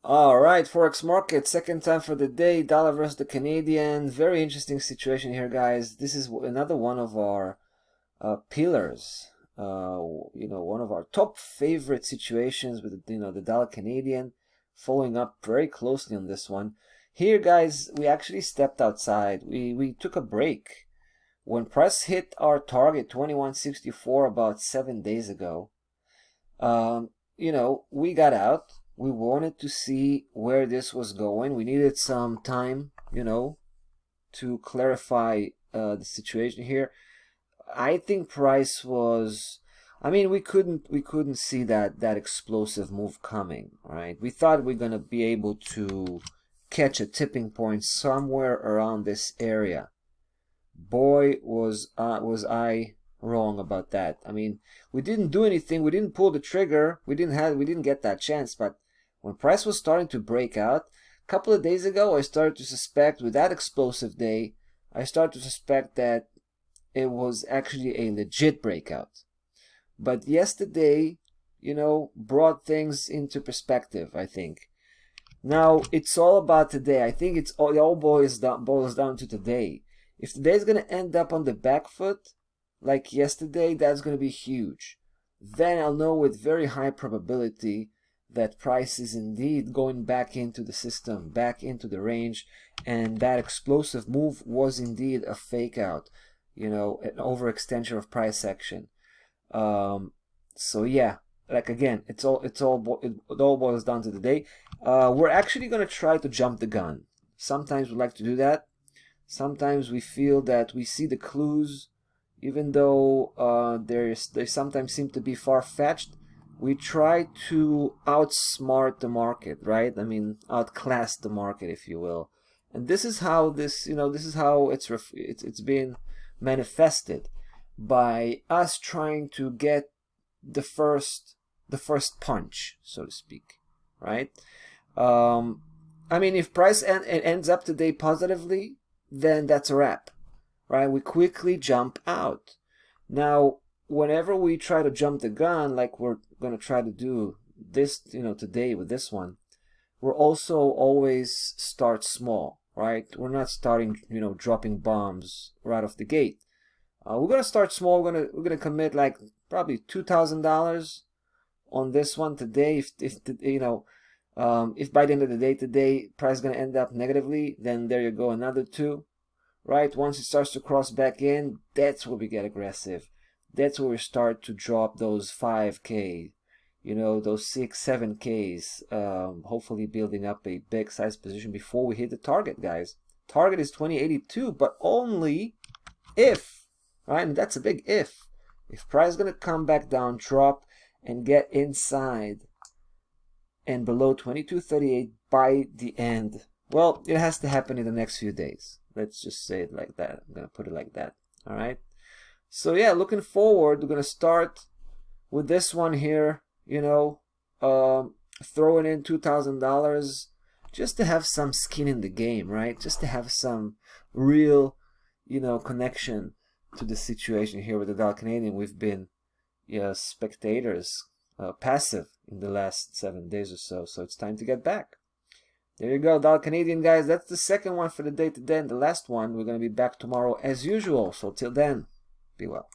All right, Forex market, second time for the day, dollar versus the Canadian. Very interesting situation here, guys. This is another one of our pillars. One of our top favorite situations with the dollar Canadian, following up very closely on this one. Here, guys, we actually stepped outside. We took a break when price hit our target 2164 about 7 days ago. We got out. We wanted to see where this was going. We needed some time, to clarify the situation here. I think price was, we couldn't see that explosive move coming, right? We thought we're gonna be able to catch a tipping point somewhere around this area. Boy, was I wrong about that. We didn't do anything. We didn't pull the trigger. We didn't get that chance. But when price was starting to break out, a couple of days ago, I started to suspect, with that explosive day, I started to suspect that it was actually a legit breakout. But yesterday, brought things into perspective, I think. Now, it's all it all boils down to today. If today's going to end up on the back foot, like yesterday, that's going to be huge. Then I'll know with very high probability that price is indeed going back into the system, back into the range, and that explosive move was indeed a fake out, an overextension of price action. So yeah, like again, it all boils down to the day. We're actually going to try to jump the gun. Sometimes we like to do that. Sometimes we feel that we see the clues, even though they sometimes seem to be far-fetched. We try to outsmart the market, right? Outclass the market, if you will. And this is how it's been manifested by us trying to get the first punch, so to speak, right? If price ends up today positively, then that's a wrap, right? We quickly jump out. Now, whenever we try to jump the gun, like we're going to try to do this, today with this one, we're also always start small, right? We're not starting, dropping bombs right off the gate. We're going to start small. We're going to commit like probably $2,000 on this one today. If by the end of the day today price is going to end up negatively, then there you go, another two, right? Once it starts to cross back in, that's where we get aggressive. That's where we start to drop those 5K, those 6, 7Ks, hopefully building up a big size position before we hit the target, guys. Target is 2082, but only if, right? And that's a big if price is going to come back down, drop, and get inside and below 2238 by the end. Well, it has to happen in the next few days. Let's just say it like that. I'm going to put it like that. All right. So yeah, looking forward, we're going to start with this one here, throwing in $2,000 just to have some skin in the game, right? Just to have some real, connection to the situation here with the dollar Canadian. We've been, spectators, passive in the last 7 days or so. So it's time to get back. There you go, dollar Canadian, guys. That's the second one for the day today. And the last one, we're going to be back tomorrow as usual. So till then, be well.